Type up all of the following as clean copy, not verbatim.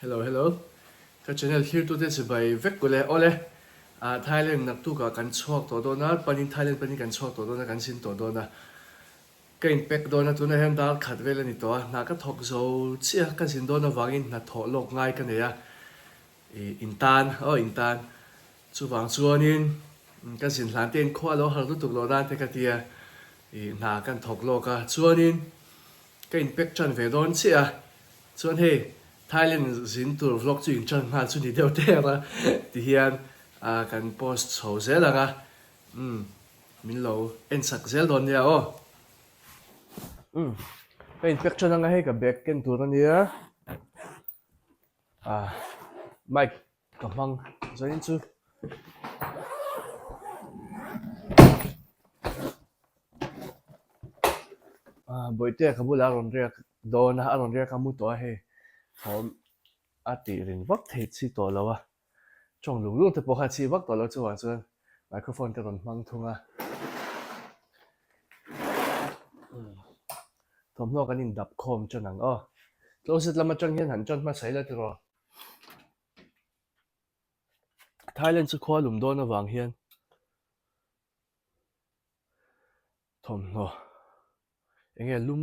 Hello, hello. Ka channel here to this by vek kule ole. Thailand nak tu ka kan chok to do na panin Thailand panin kan chok to do na kan sin to do na. Ka impact do na tu na hem dal khat vel ni to na ka thok zo chia kan sin do na wangin na tho lok ngai ka ne ya. In tan chu wang chuanin kan sin hlan ten khwa lo har tu tuk lo dan te ka tia na kan thok lo ka chuanin ka impact chan ve don chia chuan he Thailand zin tur vlog chu in chan ha chu ni deuh te ra ti hian kan post chho zel anga min lo en sak zel don ya o ka impact chan anga he ka back ken tur ania Mike ka mang zain chu boite ka bula ron ria do na aron ria ka mu to he thom ati rin vak thei chi to lawa chong lung lung te pokha chi vak to lo chuan chuan microphone ka ron mang thunga thom no kan in dap khom chanang closet lama chang hian han chon ma sai la tro Thailand chu khwa lum do na wang hian thom no enge lum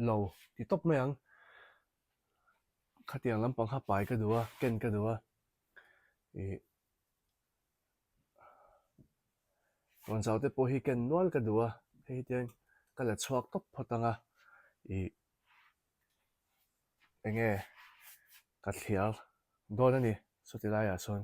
lo ti top mai ang khatiang lampang ha pai ka duwa ken ka duwa ron zau te po hi ken nual ka duwa hei tian kala chuak top photanga enge ka thial do na ni so ti lai a son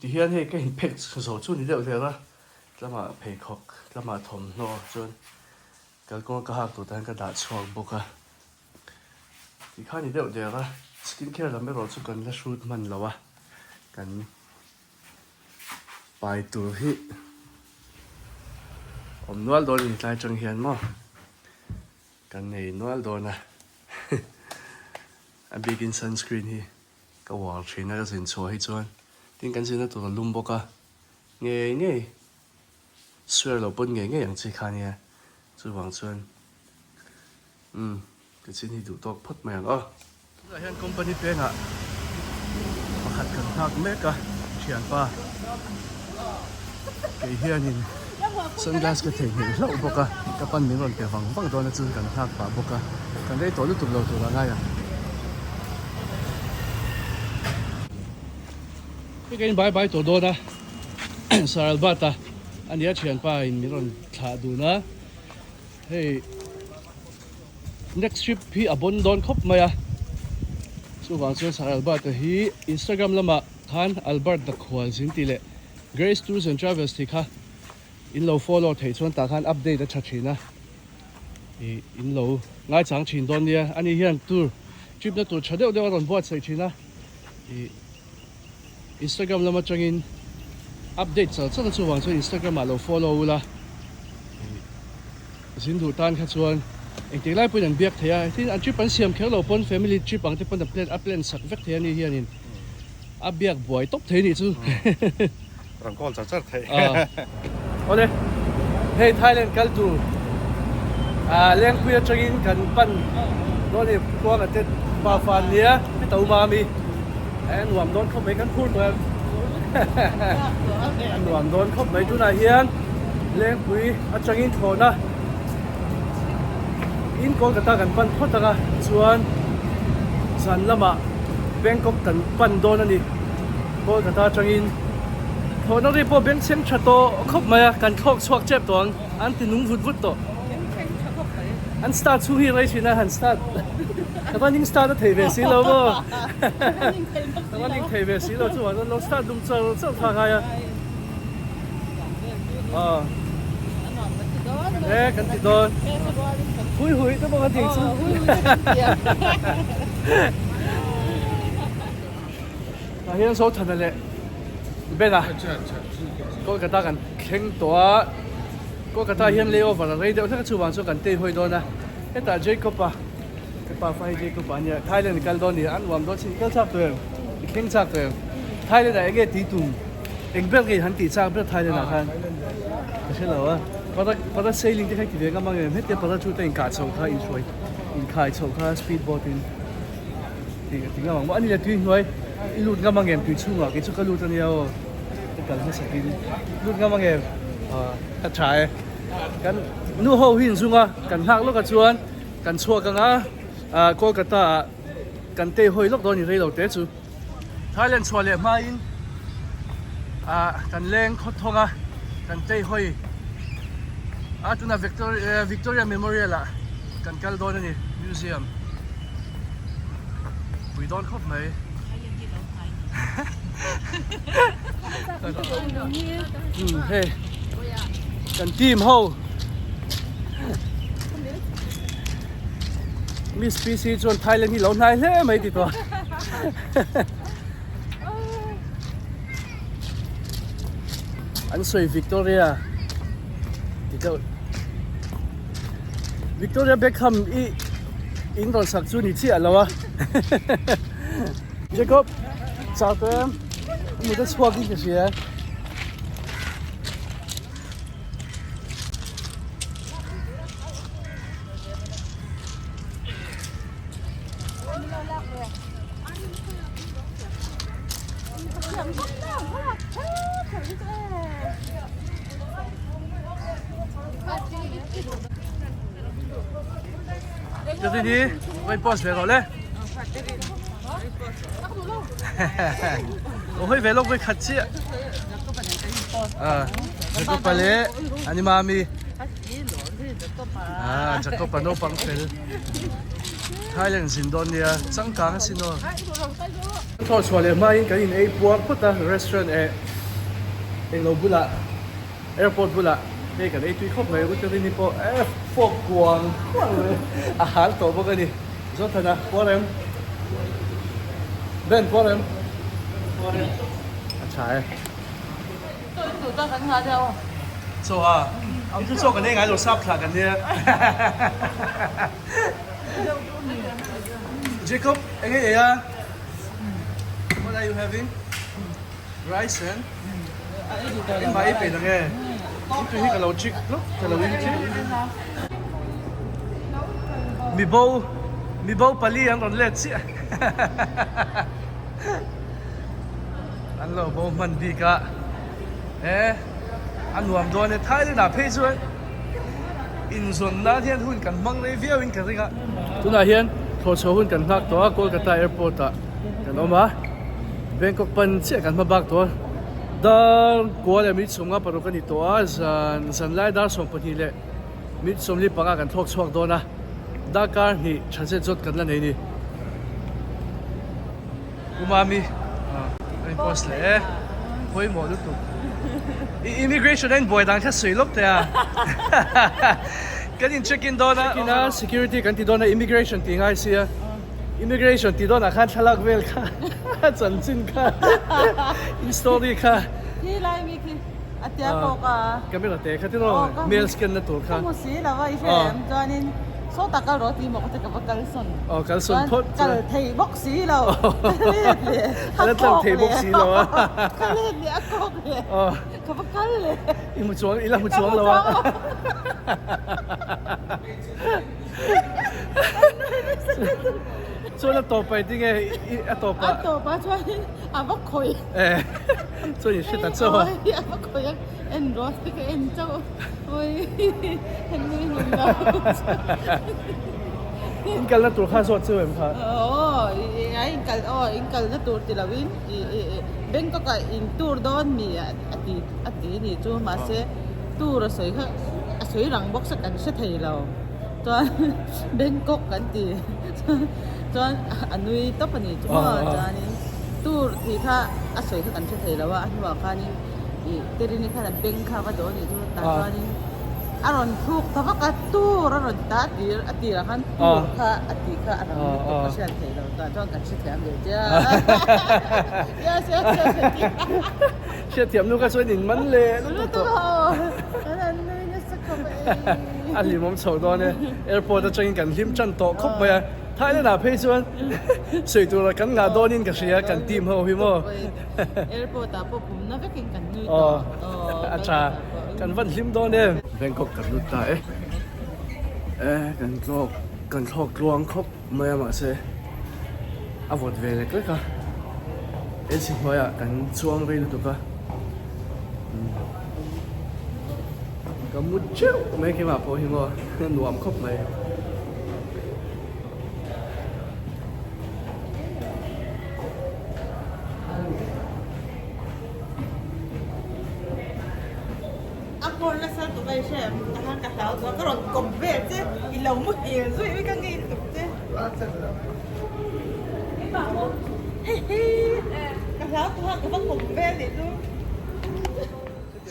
ที่เฮียนเฮ้ก็เห็นเพกโซชุนนี่เดียวเลยละแล้วมาเพกหอกแล้วมาถมโนจนก็ก็หักตัวนั้นก็ด่าชวงบุกอะที่ข้านี่เดียวละสกินแคร์เราไม่รอสุกันและชูดมันแล้ววะกันไปตัวที่ผมนวดโดนอีกหลายจังเฮียนมั้งกันในนวดโดนนะอันบีกินซันสกรีนที่ก็วอลเทรนน่าจะสินชัวให้จวนทิ้งกันสินะตัวลุ่มบกอะเงี้ยเงี้ยสวยเราปุ่นเงี้ยเงี้ยอย่างที่ข้าเนี่ยจู่หวังจวนก็ชิ้นที่ดูตกพัดมาอย่างอ๋อเราเห็นคอมพานีเป็นอะมาขัดกันหักเมกะเฉียนป่ะเกี่ยเฮียนินสัญญาสก็ถึงเห็นเราบกะกับปั้นมีรอนเกี่ยวฟังตัวนั้นจู่กันหักป่ะบกะกันได้ตัวลุตุเราตัวละง่ายอ่ะที่กินบายตัวโดนะสารบัตรอันนี้เฉียนป่ะมีรอนขาดูนะเฮ้ next trip พี่อบนโดนครบไหมอ่ะส่วนส่วนสารอัลบัตที่ Instagram ละมาท่านอัลบัตตะขวานสินติเล่ Grace Tours and Travels ที่ค่ะอินโล follow ที่ชวนตาขันอัปเดตชัดเจนนะอินโลง่ายจังชินตอนนี้อันนี้เฮียนตัวทริปนั้นตัวชัดเดียวตอนบวชใส่ชินนะInstagram ละมาจังอินอัปเดตจะส่วนส่วน Instagram มาเรา follow ละสินดูท่านค่ะส่วนเองที่ไล่ไปนั่นเบียกเทียที่อันทริปปันเสียมแค่เราปน family trip บางที่ปันแต่เพลนอัพเพลนสักเวกเทียนี่เฮียนี่อัพเบียกบ่อยตบเทียนี่จู่รังก้อนจัดเทียโอเคเฮ้ยไทยแลนด์กัลตูเลี้ยงคุยจังอินกันปันโดนนี่พวกกันเต็ดบาฟานเนี้ยที่ตัวมามีหน่วมโดนเข้าไปกันพูดเหมือนหน่วมโดนเข้าไปจุน่าเฮียนเลี้ยงคุยจังอินโทนะอินโกกตากันปันพอตระชวนสันละมาแบงกอกกันปันโดนนี่โกกตาจังอินพอนักเรียนพอแบงเชียงชัดโตครบมากันทอกชวกเจ็บตัวอันที่นุ่งวุดโตอันสตาร์ทชูฮีไรชินะอันสตาร์ทแต่ว่านิ่งสตาร์ทเทเวสีแล้วบ่แต่ว่านิ่งเทเวสีแล้วจู่ว่าเราสตาร์ทดุมเจ้าทางไงกันติดโดนหุยต้องบอกกันถึงสู้เฮียนโซ่ทันเลยเป็นอะก็กระตากันแข่งตัวก็กระตาเฮียนเลี้ยวฝั่งอะไรเดี๋ยวถ้าชูวางโซ่กันเตะหุยโดนนะเฮ้แต่เจคอบปะกับปาไฟเจคอบปะเนี่ยไทยแลนด์กันโดนนี่อันวามโดนชิงก็ชักตัวเองแข่งชักตัวเองไทยแลนด์ไอ้เกตีตุ่มเอ็งเบลกี้หันตีชักเบลไทยแลนด์นะครับไม่ใช่เหรอวะพอเซลลิงที่ให้ที่เรียกมันเองเฮ้ยแต่พอชูตัวเองกัดโซ่ข้าอินช่วยอินขายโซ่ข้าสปีดบอทอินที่งั้นว่าอันนี้จะทิ้งไว้ลุดงั้นมันเองทิ้งช่วงอ่ะกิจก็ลุดอันนี้เอาแต่กันไม่สักทีลุดงั้นมันเองกระชายกันนู่นเขาหินช่วงอ่ะกันหักแล้วก็ชวนกันชัวกันอ่ะก็กระตากันเตะหอยลูกโดนอยู่ในเราเตะจู่ไทยแลนด์ชัวเลยมาอินกันแรงขดทองอ่ะกันเตะหอยจุน่าVictoria Memorial ละกันกัลโดนนี่มิวเซียมคุยโดนครบไหมเฮ้กันทีมเฮามีสปีซีจนไทยเลยนี่เราไหนเลยไม่ติดตัวอันสวย Victoria Victoria Beckhamอิงตอนสักชุดนี่เชี่ยแล้ววะเจคอบสาวตัวมันจะสวากินกันเสียเดี๋ยวทีนี้ไปโพสต์ไปก่อนเลยโอ้ยเวลาไปขัดเชี่ยจะก็ไปเลยอันนี้มามีจะก็ไปโน่ปังเฟลไทยแลนด์สินโดนเนี่ยจังกางสินโน่ทอดชัวร์เลยมาอินกันอินไอ้พวกพุทธร้านร้าน เองเราบุละแอร์พอร์ตบุละเฮ้ยกันไอ้ตุยครบเลยรู้จักได้นี่ปอฟอกกวางกว้างเลยอาหารตัวพวกนี้จอดเถอะนะพอเร็วเบนพอเร็วอาชัย 组装很好的哦。做啊，我们就做个那个做 sub 卡กันเนี่ย Jacob ไอ้เหี้ย What are you having rice and ไอ้มาไอ้เป็ดยังไงนี่คือที่กับเราจิกลูกกับเราวิ่งจิกมีโบปาลีอันตอนเล็ดสิอันเราโบมันดีกะอันรวมตัวเนี่ยท้ายเลยนะเพื่อนอินส่วนนั้นที่หุ่นกันมังเลยวิ่งกันสิครับทุกนายเห็นโทรศัพท์หุ่นกันนักตัวโกลกาตาแอร์พอร์ตกันออกมาเบงกอกปันเชี่ยกันมาบักตัวดาร์กัวเลยมิดสมกับปรุกันอีตัวสันไล่ดาร์ส่งปนีเลยมิดสมรีปังกันทอกชวกตัวนะดาการนี่ฉันเสร็จจดกันแล้วนี่กูมามีไอ้พอสเลยโอ้ยหมดทุกimmigration นั่นบ่อยดังแค่สวยลบแต่กันยิน check in โดนนะ security กันที่โดนนะ immigration ที่ง่ายสิ immigration ที่โดนนะข้าฉลากเวลค่ะจันจินค่ะ in story ค่ะ ที่ไรมีคืออาจารย์บอกอ่ะ ก็ไม่หรอกแต่ค่ะที่โดน mail scan นะตัวค่ะ ก็มุสีแล้วว่าอีเฟมจอนินโซตากะรตีหมอกจะกับกัลสัน อ๋อกันส่วนพด กัลเทยบ็อกสีเราเล่นเลย แล้วตั้งเทบ็อกสีเราอ่ะ กัลเล่นเนี่ยก็เลย อ๋อ กับกัลเลย อีมุจวงอีละมุจวงแล้วอ่ะช่วยแล้วต่อไปที่ไงต่อไป อันต่อไปช่วยอ่ะบอกคุย ช่วย你是打字吗？ อ่ะบอกคุยเอ็นรถก็เอ็นเจ้าโอ้ยเห็นมือหนุ่มเรา 应该那多看说这位吗？ ingkal na tour tilawin Bangkok ka in tour doon mi ati ni chu ma se tour soi kha soi rang bok sa kan se thei lo chuan Bangkok kan ti chuan anui to pani chu ma chuan tour thi kha a soi kha kan se thei lo wa anwa kha ni teri ni kha beng kha wa do ni chu ta chuan aron thuk thawak a tour aron ta ati ra khan tour kha ati kha aron to ka sian thei lo ta chuan kan se thiam le ja yes yes yes เชื่อเทียมลูกก็ช่วยหนิมันเลยลูก Ano ตัว to? Ano na sa kamay? อันนี้ผมโชว์ตัวเนี่ยแอร์พอร์ตจะยิงกันลิมจันโตครบไปอ่ะท้ายแล้วนะเพื่อนสวยตัวละกันงาโดนินกับเสียกันทีมเขาพี่โม Airport tapo pum na beking kan nui อ๋อ to. อาจารย์กันวันลิมโดเนี่ยแบงกอกกันลุตากันโลกกันโลกลวงครบเมื่อมาเสียอวดเวเลยก็ค่ะสิหัวอ่ะกันช่วงเรื่องตัวก็ก็มุดเจ้าไม่คิดว่าพอหิมะหนวมครบไหม Ako na sa to kay chef. Tahan ka tao to karon kombe te ilaw mo il so ibi kang gituk te. Kasao to ha kapag kombe dito.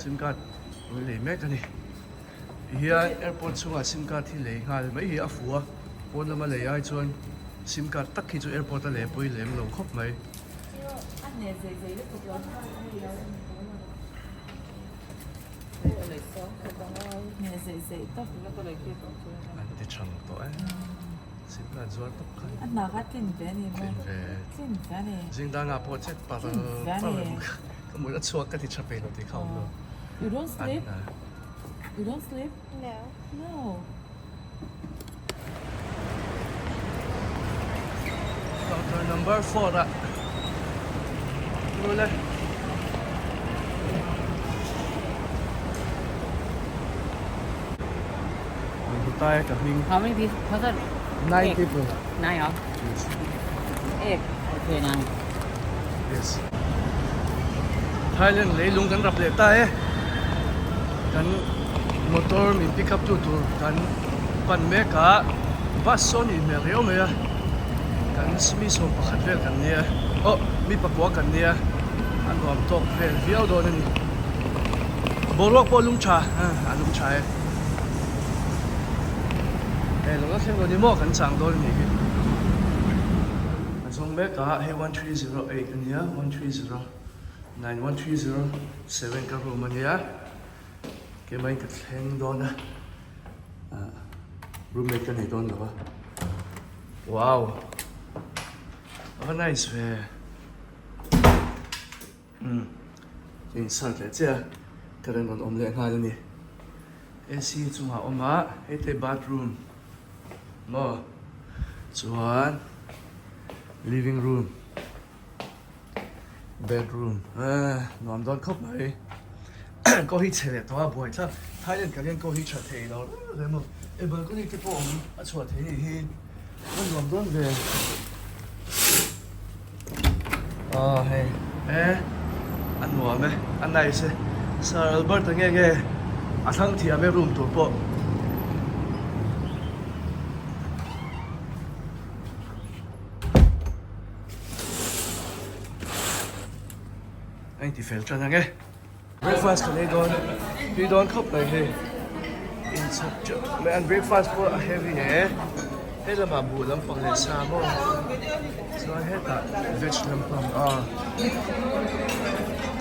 ซิมการ์ดเลยแม่กันนี่เฮียแอร์พอร์ตช่วงซิมการ์ดที่เลยงานไม่เฮียฟัววนแล้วมาเลยไอ้ชวนซิมการ์ดตักที่จู่แอร์พอร์ตเลยปุยเลยมันลงครบไหม Anne zai zai da to. Ne zai zai to la to lai ke to. มันจะช่างตัวซิมการ์ดจวนตกกัน An na ka tin be ni mo. เป็นเว Tin be ni. จริงดังอ่ะพอเจ็ดปากก็เหมือนชัวร์กันที่ชับไปเราที่เขาเลย You don't อัน sleep? นะ You don't sleep? No. No. Doctor number 4อะรู้เลยมันตายกับมิง How many pieces? What's that? 9 people Nine, huh? Eight. Okay, nine. yes Thailand เลยลุงกันรับเลยตายกันมอเตอร์มีปิกอัพตัวกันปั่นเมกะบัสโซนี่เมริโอเมียกันมีส่งประคัดเวลกันเนี่ยโอ้มีปักหัวกันเนี่ยอันรวมตกเวลเวียวโดนนี่ boruak po lung cha lung cha lung ka khen ko ni mo kan chang dol ni ki song me ka he 1308 ania 1307 ka room ania ke mai ka thleng do na roommate ka nei don lo wow nice ve in sat le cha karen on om le nga ni AC chunga oma ete bathroom mo chuan living room bedroom nom don khop mai ko hi chele to a boy cha thailand ka gen ko hi cha thei lo le mo e ba ko ni te po a chua thei ni hi nom don ve hey anh mua mẹ anh này sẽ sợ Albert nghe nghe à thằng thì mẹ room tour po anh thì phải cho anh nghe breakfast cái này đón đi đón khóc này he in such mẹ ăn breakfast po heavy hè thế là mà bù lắm bằng lên xa mo so hết cả veg lắm bằng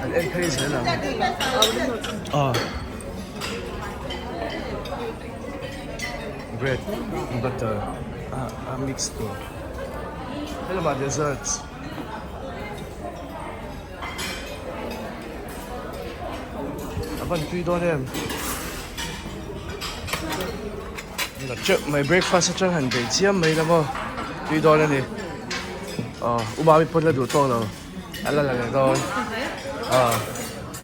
anh em thấy thế nào bread butter mixed po thế là mà desserts vẫn tùy đó em là chợ mấy breakfast cho hẳn để chiếm mấy lắm không tùy đó này umami pun là đủ to rồi anh là thôi